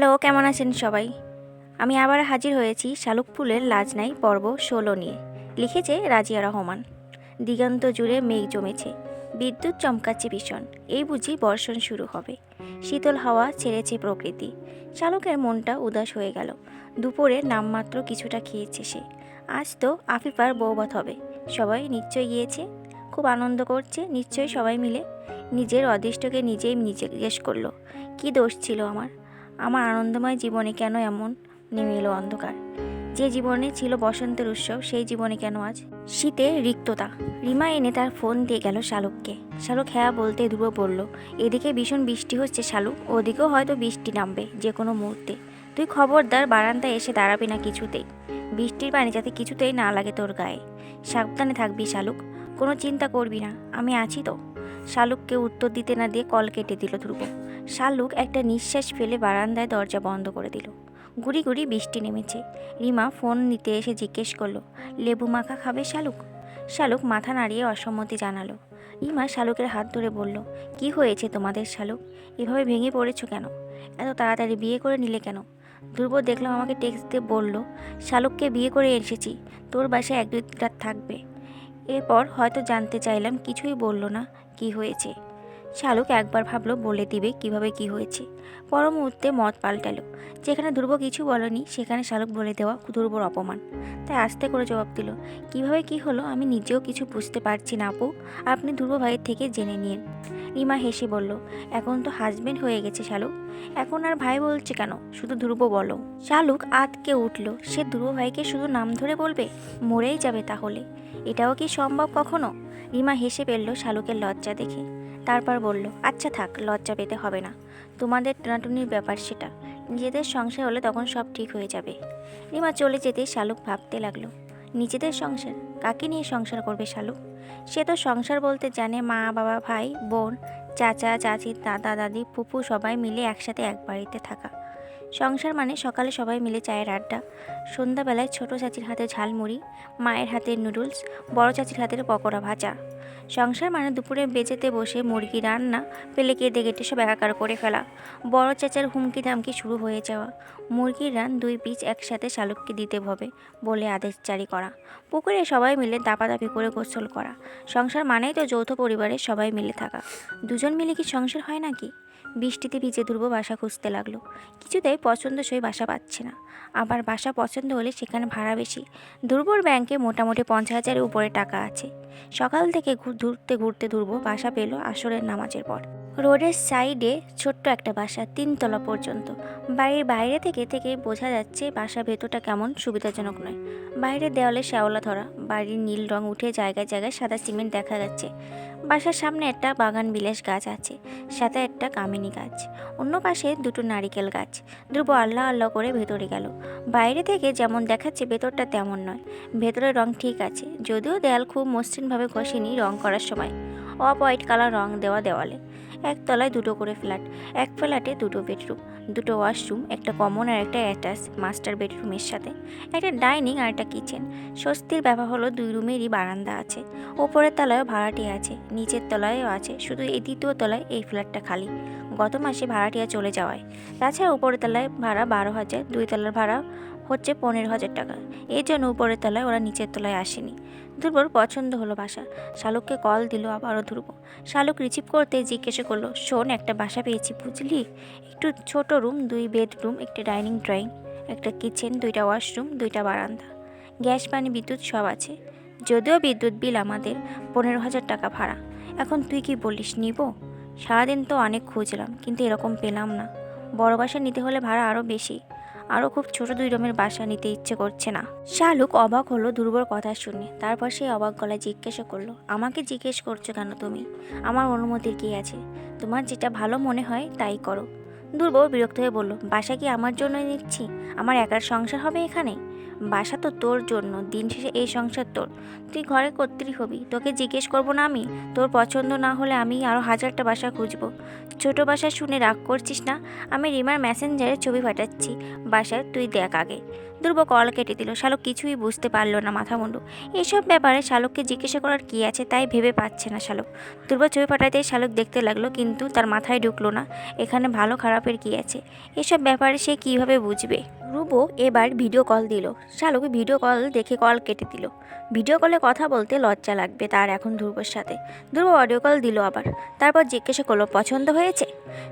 Hello, কেমন আছেন সবাই? আমি আবার হাজির হয়েছি শালুক ফুলের লাজ নাই পর্ব ১৬ নিয়ে। লিখেছে রাজিয়া রহমান। দিগন্ত জুড়ে মেঘ জমেছে, বিদ্যুৎ চমকাচ্ছে ভীষণ। এই বুঝি বর্ষণ শুরু হবে। শীতল হাওয়া ছেড়েছে প্রকৃতি। শালুকের মনটা উদাস হয়ে গেল। দুপুরে নামমাত্র কিছুটা খেয়েছে সে। আজ তো আফিফার বৌভাত হবে। সবাই নিশ্চয়ই গিয়েছে, খুব আনন্দ করছে নিশ্চয়ই সবাই মিলে। নিজের অদৃষ্টকে নিজেই নিজে জিজ্ঞেস করলো, কী দোষ ছিল আমার? আমার আনন্দময় জীবনে কেন এমন নেমে এলো অন্ধকার? যে জীবনে ছিল বসন্তের উৎসব, সেই জীবনে কেন আজ শীতে রিক্ততা? রিমা এনে তার ফোন দিয়ে গেল শালুককে। শালুক হ্যাঁ বলতে ধ্রুব বলল, এদিকে ভীষণ বৃষ্টি হচ্ছে শালুক, ওদিকেও হয়তো বৃষ্টি নামবে যে কোনো মুহূর্তে। তুই খবরদার বারান্দায় এসে দাঁড়াবি না কিছুতেই। বৃষ্টির পানি যাতে কিছুতেই না লাগে তোর গায়ে। সাবধানে থাকবি শালুক, কোনো চিন্তা করবি না, আমি আছি তো। শালুককে উত্তর দিতে না দিয়ে কল কেটে দিল ধ্রুব। শালুক একটা নিঃশ্বাস ফেলে বারান্দায় দরজা বন্ধ করে দিল। গুড়ি গুড়ি বৃষ্টি নেমেছে। রিমা ফোন নিতে এসে জিজ্ঞেস করলো, লেবু মাখা খাবে শালুক? শালুক মাথা নাড়িয়ে অসম্মতি জানালো। রিমা শালুকের হাত ধরে বলল, কি হয়েছে তোমাদের শালুক? এভাবে ভেঙে পড়েছো কেন? এত তাড়াতাড়ি বিয়ে করে নিলে কেন? ধ্রুব দেখলাম আমাকে টেক্সট দিয়ে বলল, শালুককে বিয়ে করে এসেছি, তোর বাসায় ১-২ রাত থাকবে। এরপর হয়তো জানতে চাইলাম, কিছুই বলল না কি হয়েছে। শালুক একবার ভাবলো বলে দিবে কিভাবে কি হয়েছে। পর মুহূর্তে মত পাল্টালো। যেখানে ধ্রুব কিছু বলেনি সেখানে শালুক বলে দেওয়া ধ্রুবর অপমান। তাই আস্তে করে জবাব দিল, কিভাবে কি হলো আমি নিজেও কিছু বুঝতে পারছি না আপু, আপনি ধ্রুব ভাইয়ের থেকে জেনে নিন। রিমা হেসে বলল, এখন তো হাজবেন্ড হয়ে গেছে শালুক, এখন আর ভাই বলছে কেন, শুধু ধ্রুব বলো। শালুক আতকে উঠল। সে ধ্রুব ভাইকে শুধু নাম ধরে বলবে? মরেই যাবে তাহলে। এটাও কি সম্ভব কখনো? রিমা হেসে ফেলল শালুকের লজ্জা দেখে। তারপর বলল, আচ্ছা থাক, লজ্জা পেতে হবে না, তোমাদের টেনাটুনির ব্যাপার সেটা, নিজেদের সংসার হলে তখন সব ঠিক হয়ে যাবে। রিমা চলে যেতে শালুক ভাবতে লাগলো, নিজেদের সংসার? কাকে নিয়ে সংসার করবে শালুক? সে তো সংসার বলতে জানে মা বাবা ভাই বোন চাচা চাচি দাদা দাদি ফুপু সবাই মিলে একসাথে এক বাড়িতে থাকা। সংসার মানে সকালে সবাই মিলে চায়ের আড্ডা, সন্ধ্যাবেলায় ছোট চাচির হাতে ঝালমুড়ি, মায়ের হাতের নুডলস, বড় চাচির হাতের পকোড়া ভাজা। সংসার মানে দুপুরে বেজেতে বসে মুরগি রান্না পেলে কেটে কেটে সব একাকার করে ফেলা, বড় চাচার হুমকি ধামকি শুরু হয়ে যাওয়া, মুরগির রান 2 পিস একসাথে শালুককে দিতে হবে বলে আদেশ জারি করা, পুকুরে সবাই মিলে দাপাদাপি করে গোসল করা। সংসার মানেই তো যৌথ পরিবারের সবাই মিলে থাকা। দুজন মিলে কি সংসার হয় নাকি? বৃষ্টিতে ভিজে ধ্রুব বাসা খুঁজতে লাগলো। কিছুতেই পছন্দসই বাসা পাচ্ছে না। আবার বাসা পছন্দ হলে সেখানে ভাড়া বেশি। ধ্রুবর ব্যাংকে মোটামুটি 50,000-এর উপরে টাকা আছে। সকাল থেকে ঘুরতে ঘুরতে ধ্রুব বাসা পেল আসরের নামাজের পর। রোডের সাইডে ছোট্ট একটা বাসা, 3 তলা পর্যন্ত। বাড়ির বাইরে থেকে থেকে বোঝা যাচ্ছে বাসা ভেতরটা কেমন সুবিধাজনক নয়। বাইরের দেওয়ালে শ্যাওলা ধরা, বাড়ির নীল রং উঠে জায়গায় জায়গায় সাদা সিমেন্ট দেখা যাচ্ছে। বাসার সামনে একটা বাগান বিলাস গাছ আছে, সাথে একটা কামিনী গাছ, অন্য পাশে 2টো নারিকেল গাছ। ধ্রুব আল্লাহ আল্লাহ করে ভেতরে গেল। বাইরে থেকে যেমন দেখাচ্ছে ভেতরটা তেমন নয়। ভেতরের রং ঠিক আছে, যদিও দেয়াল খুব মসৃণভাবে ঘষেনি রং করার সময়। অফ হোয়াইট কালার রং দেওয়া দেওয়ালে। একতলায় 2টো করে ফ্ল্যাট, এক ফ্ল্যাটে 2টো বেডরুম, 2টো ওয়াশরুম, একটা কমন আর একটা অ্যাটাচ মাস্টার বেডরুমের সাথে একটা ডাইনিং আর একটা কিচেন। স্বস্তির ব্যাপার হলো 2 রুমেরই বারান্দা আছে। ওপরের তলায়ও ভাড়াটিয়া আছে, নিচের তলায়ও আছে, শুধু এই 2য় তলায় এই ফ্ল্যাটটা খালি, গত মাসে ভাড়াটিয়া চলে যাওয়ায়। তাছাড়া উপরের তলায় ভাড়া 12,000, 2 তলার ভাড়া হচ্ছে 15,000 টাকা। এই জন্য উপরের তলায় ওরা নিচের তলায় আসেনি। ধ্রুবর পছন্দ হলো বাসা। শালুককে কল দিল আবারও ধ্রুব। শালুক রিসিভ করতে জিজ্ঞেস করলো, শোন, একটা বাসা পেয়েছি বুঝলি, একটু ছোট রুম, 2 বেডরুম, একটা ডাইনিং ড্রয়িং, একটা কিচেন, 2টা ওয়াশরুম, 2টা বারান্দা, গ্যাস পানি বিদ্যুৎ সব আছে। যদিও বিদ্যুৎ বিল আমাদের 15,000 টাকা ভাড়া। এখন তুই কি বলিস, নিব? সারাদিন তো অনেক খুঁজলাম কিন্তু এরকম পেলাম না। বড় বাসা নিতে হলে ভাড়া আরও বেশি, আরও খুব ছোট 2 রুমের বাসা নিতে ইচ্ছে করছে না। শালুক অবাক হলো ধ্রুবর কথা শুনে। তারপর সে অবাক গলায় জিজ্ঞাসা করলো, আমাকে জিজ্ঞেস করছো কেন তুমি? আমার অনুমতির কি আছে? তোমার যেটা ভালো মনে হয় তাই করো। ধ্রুব বিরক্ত হয়ে বলল, বাসা কি আমার জন্যই নিচ্ছি? আমার একার সংসার হবে এখানে? বাসা তো তোর জন্য, দিন শেষে এই সংসার তোর, তুই ঘরে কর্ত্রী হবি। তোকে জিজ্ঞেস করবো না আমি? তোর পছন্দ না হলে আমি আরও 1000টা বাসা খুঁজবো। ছোট বাসা শুনে রাগ করছিস না? আমি রিমার মেসেঞ্জারে ছবি পাঠাচ্ছি বাসায়, তুই দেখ আগে। ধ্রুব কল কেটে দিল। শালুক কিছুই বুঝতে পারলো না, মাথা মুন্ডু। এসব ব্যাপারে শালুককে জিজ্ঞাসা করার কী আছে তাই ভেবে পাচ্ছে না শালুক। ধ্রুব ছবি পাঠাতে শালুক দেখতে লাগলো, কিন্তু তার মাথায় ঢুকলো না এখানে ভালো খারাপের কী আছে। এসব ব্যাপারে সে কীভাবে বুঝবে? ধ্রুব এবার ভিডিও কল দিল। শালুক ভিডিও কল দেখে কল কেটে দিল। ভিডিও কলে কথা বলতে লজ্জা লাগবে তার এখন ধ্রুবর সাথে। ধ্রুব অডিও কল দিল আবার। তারপর জিজ্ঞাসা করলো, পছন্দ হয়েছে?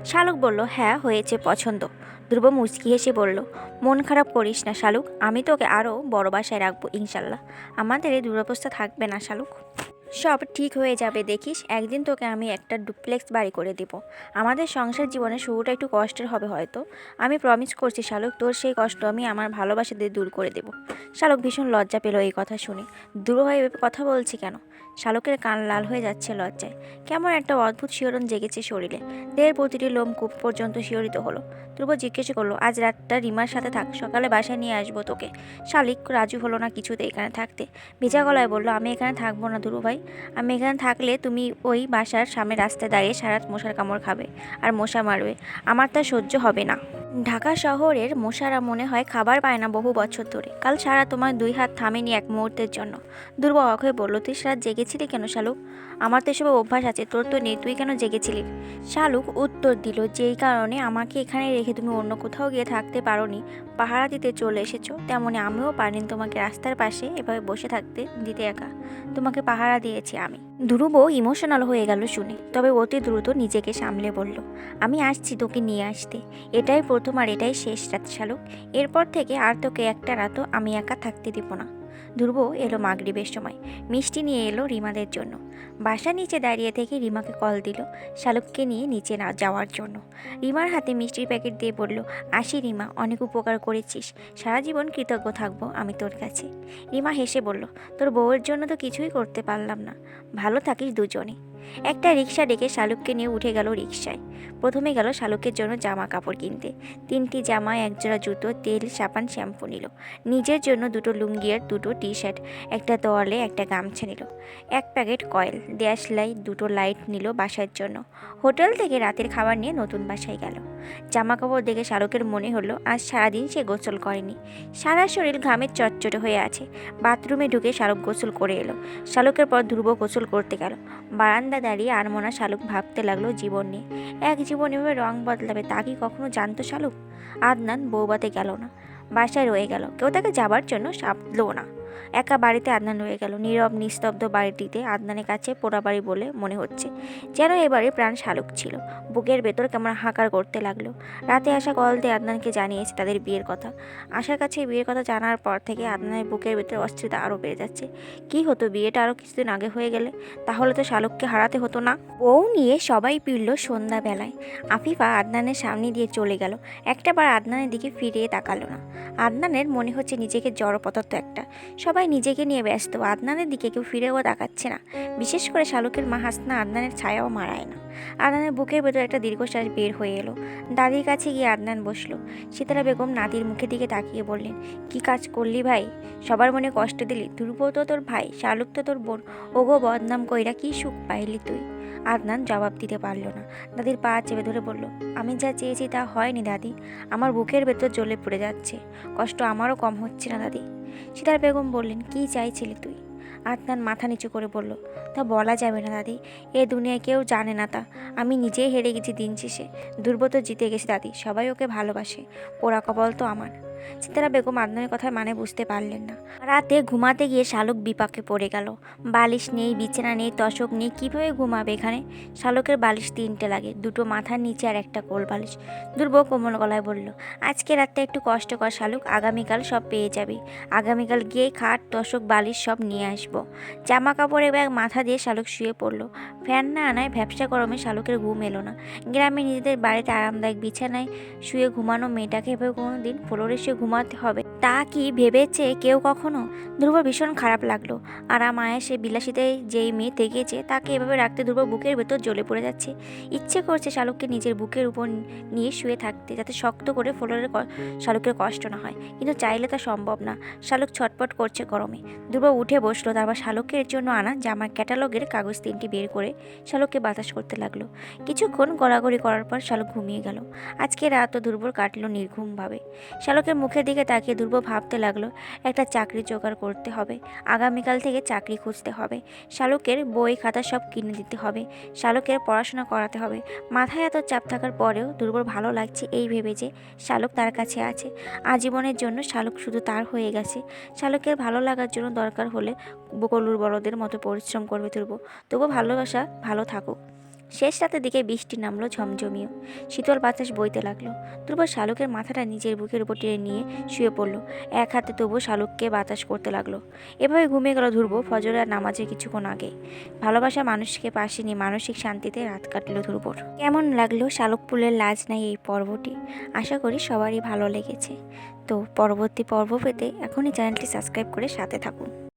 শালুক বলল, হ্যাঁ হয়েছে, পছন্দ। ধ্রুব মুচকি হেসে বলল, মন খারাপ করিস না শালুক, আমি তোকে আরও বড় বাসায় রাখবো ইনশাল্লাহ। আমাদের এই দুরবস্থা থাকবে না শালুক, সব ঠিক হয়ে যাবে দেখিস। একদিন তোকে আমি একটা ডুপ্লেক্স বাড়ি করে দেব। আমাদের সংসার জীবনের শুরুটা একটু কষ্টের হবে হয়তো, আমি প্রমিস করছি শালুক, তোর সেই কষ্ট আমি আমার ভালোবাসা দিয়ে দূর করে দেব। শালুক ভীষণ লজ্জা পেল এই কথা শুনে। দূর হয়ে এভাবে কথা বলছি কেন? শালুকের কান লাল হয়ে যাচ্ছে লজ্জায়। কেমন একটা অদ্ভুত শিহরণ জেগেছে শরীরে। দেহের প্রতিটি লোমকূপ পর্যন্ত শিহরিত হলো। ধ্রুব জিজ্ঞেস করলো, আজ রাতটা রিমার সাথে থাক, সকালে বাসায় নিয়ে আসবো তোকে। শালিক রাজু হলো না কিছুতে এখানে থাকতে। ভেজা গলায় বলল, আমি এখানে থাকবো না ধ্রুব ভাই। আমি এখানে থাকলে তুমি ওই বাসার সামনে রাস্তায় দাঁড়িয়ে সারা রাত মশার কামড় খাবে আর মশা মারবে, আমার তা সহ্য হবে না। ঢাকা শহরের মশারা মনে হয় খাবার পায় না বহু বছর ধরে। কাল সারা তোমার 2 হাত থামেনি এক মুহূর্তের জন্য। ধ্রুব অবাক হয়ে বলল, তুই সারা জেগেছিলি কেন শালুক? আমার তো এসব অভ্যাস আছে, তোর তো নেই, তুই কেন জেগেছিলি? শালুক উত্তর দিল, যেই কারণে আমাকে এখানে রেখে তুমি অন্য কোথাও গিয়ে থাকতে পারোনি, পাহারা দিতে চলে এসেছো, তেমনি আমিও পারিনি তোমাকে রাস্তার পাশে এভাবে বসে থাকতে দিতে একা। তোমাকে পাহারা দিয়েছি আমি। ধ্রুব ইমোশনাল হয়ে গেল শুনে, তবে অতি দ্রুত নিজেকে সামলে বলল, আমি আসছি তোকে নিয়ে আসতে। এটাই প্রথম আর এটাই শেষ রাত শালুক, এরপর থেকে আর তোকে একটা রাতও আমি একা থাকতে দিব না। ধ্রুব এলো মাগরিবের সময়, মিষ্টি নিয়ে এলো রিমাদের জন্য। বাসা নিচে দাঁড়িয়ে থেকে রিমাকে কল দিল শালুককে নিয়ে নিচে না যাওয়ার জন্য। রিমার হাতে মিষ্টির প্যাকেট দিয়ে বলল, আসি রিমা, অনেক উপকার করেছিস, সারা জীবন কৃতজ্ঞ থাকবো আমি তোর কাছে। রিমা হেসে বলল, তোর বউয়ের জন্য তো কিছুই করতে পারলাম না, ভালো থাকিস দুজনে। একটা রিক্সা ডেকে শালুককে নিয়ে উঠে গেল রিক্সায়। প্রথমে গেল শালুকের জন্য জামা কাপড় কিনতে। 3টি জামা, 1 জোড়া জুতো, তেল, সাবান, শ্যাম্পু নিল। নিজের জন্য 2টো লুঙ্গি আর 2টো টি-শার্ট, একটা তোয়ালে, একটা গামছা নিল। 1 প্যাকেট কয়েল, ড্যাশ লাইট, 2টো লাইট নিল বাসার জন্য। হোটেল থেকে রাতের খাবার নিয়ে নতুন বাসায় গেল। জামা কাপড় দেখে শালুকের মনে হলো আজ সারাদিন সে গোসল করেনি, সারা শরীর ঘামে চটচটে হয়ে আছে। বাথরুমে ঢুকে শালুক গোসল করে এলো। শালুকের পর ধ্রুব গোসল করতে গেল। বারান্দা দাঁড়িয়ে আনমনা শালুক ভাবতে লাগলো জীবন নিয়ে। এক জীবন এভাবে রং বদলাবে তা কি কখনো জানতো শালুক? আদনান বৌবাতে গেল না, বাসায় রয়ে গেল, কেউ তাকে যাবার জন্য সাপলো না। একা বাড়িতে আদনান রয়ে গেল, নীরব নিস্তব্ধ বাড়িটিতে আদনানের কাছে পোড়াবাড়ি বলে মনে হচ্ছে, যেন এবারে প্রাণ শালুক ছিল। বুকের ভেতর কেমন হাঁকার করতে লাগলো। রাতে আসা কল দিয়ে আদনানকে জানিয়েছে তাদের বিয়ের কথা। আশার কাছে বিয়ের কথা জানার পর থেকে আদনানের বুকের ভেতর অস্থিরতা আরও বেড়ে যাচ্ছে। কি হতো বিয়েটা আরও কিছুদিন আগে হয়ে গেলে? তাহলে তো শালুককে হারাতে হতো না। বউ নিয়ে সবাই ফিরল সন্ধ্যাবেলায়। আফিফা আদনানের সামনে দিয়ে চলে গেল, একটাবার আদনানের দিকে ফিরিয়ে তাকালো না। আদনানের মনে হচ্ছে নিজেকে জড় পদার্থ একটা, সবাই নিজেকে নিয়ে ব্যস্ত, আদনানের দিকে কেউ ফিরেও তাকাচ্ছে না। বিশেষ করে শালুকের মা হাসনা আদনানের ছায়াও মারায় না। আদনানের বুকের ভেতর একটা দীর্ঘশ্বাস বের হয়ে এলো। দাদির কাছে গিয়ে আদনান বসলো। সিতারা বেগম নাতির মুখের দিকে তাকিয়ে বললেন, কি কাজ করলি ভাই, সবার মনে কষ্ট দিলি। ধ্রুব তো তোর ভাই, শালুক তো তোর বোন, ওগো বদনাম কইরা কি সুখ পাইলি তুই? আদনান জবাব দিতে পারল না। দাদির পা চেপে ধরে বলল, আমি যা চেয়েছি তা হয়নি দাদি, আমার বুকের ভেতর জ্বলে পড়ে যাচ্ছে, কষ্ট আমারও কম হচ্ছে না দাদি। সিতারা বেগম বললেন, কি চাইছিলি তুই? আদনান মাথা নিচু করে বলল, তা বলা যাবে না দাদি, এ দুনিয়ায় কেউ জানে না তা, আমি নিজেই হেরে গেছি দিন শেষে। ধ্রুব তো জিতে গেছে দাদি, সবাই ওকে ভালোবাসে, পোড়া কপাল তো আমার। সিতারা বেগম আদনানের কথার মানে বুঝতে পারলেন না। রাতে ঘুমাতে গিয়ে শালুক বিপাকে পড়ে গেল। বালিশ নেই, বিছানা নেই, তশক নেই, কীভাবে ঘুমাবে এখানে? শালুকের বালিশ 3টে লাগে, 2টো মাথার নিচে আর একটা কোল বালিশ। ধ্রুব কোমল গলায় বলল, আজকে রাতটা একটু কষ্ট কর শালুক, আগামীকাল সব পেয়ে যাবি। আগামীকাল গিয়ে খাট, তশক, বালিশ সব নিয়ে আসবো। জামা কাপড়ে ব্যাগ মাথা দিয়ে শালুক শুয়ে পড়লো। ফ্যান না আনায় ভ্যাপসা গরমে শালুকের ঘুম এলো না। গ্রামে নিজেদের বাড়িতে আরামদায়ক বিছানায় শুয়ে ঘুমানো মেয়েটাকে এভাবে কোনো দিন ফ্লোরে শুয়ে ঘুমাতে হবে তা কি ভেবেছে কেউ কখনো? ধ্রুবর ভীষণ খারাপ লাগলো। আরামায়ে সে বিলাসিতায় যেই মেয়ে তেগেছে তাকে এভাবে রাখতে ধ্রুব বুকের ভেতর জ্বলে পড়ে যাচ্ছে। ইচ্ছে করছে শালুককে নিজের বুকের উপর নিয়ে শুয়ে থাকতে, যাতে শক্ত করে শালুকের কষ্ট না হয়, কিন্তু চাইলে তা সম্ভব না। শালুক ছটপট করছে গরমে। ধ্রুব উঠে বসলো, তারপর শালুকের জন্য আনা জামার ক্যাটালগের কাগজ 3টি বের করে শালুককে বাতাস করতে লাগলো। কিছুক্ষণ গড়াগড়ি করার পর শালুক ঘুমিয়ে গেল। আজকে রাতও ধ্রুবর কাটলো নির্ঘুমভাবে। শালুকের মুখের দিকে তাকিয়ে ধ্রুব ভাবতে লাগলো, একটা চাকরি জোগাড় করতে হবে, আগামীকাল থেকে চাকরি খুঁজতে হবে, শালুকের বই খাতা সব কিনে দিতে হবে, শালুকের পড়াশোনা করাতে হবে। মাথায় এত চাপ থাকার পরেও ধ্রুবর ভালো লাগছে এই ভেবে যে শালুক তার কাছে আছে। আজীবনের জন্য শালুক শুধু তার হয়ে গেছে। শালুকের ভালো লাগার জন্য দরকার হলে বকলুর বলদের মতো পরিশ্রম করবে ধ্রুব। তবু ভালোবাসা ভালো থাকুক। শেষ রাতের দিকে বৃষ্টি নামলো ঝমঝমিয়ে। শীতল বাতাস বইতে লাগলো। ধ্রুব শালুকের মাথাটা নিজের বুকের উপর টেনে নিয়ে শুয়ে পড়লো। এক হাতে তবু শালুককে বাতাস করতে লাগলো। এভাবে ঘুমিয়ে গেল ধ্রুব ফজরের নামাজের কিছুক্ষণ আগে। ভালোবাসা মানুষকে পাশে নিয়ে মানসিক শান্তিতে রাত কাটলো ধ্রুবর। কেমন লাগলো শালুক ফুলের লাজ নাই এই পর্বটি? আশা করি সবারই ভালো লেগেছে। তো পরবর্তী পর্ব পেতে এখনই চ্যানেলটি সাবস্ক্রাইব করে সাথে থাকুন।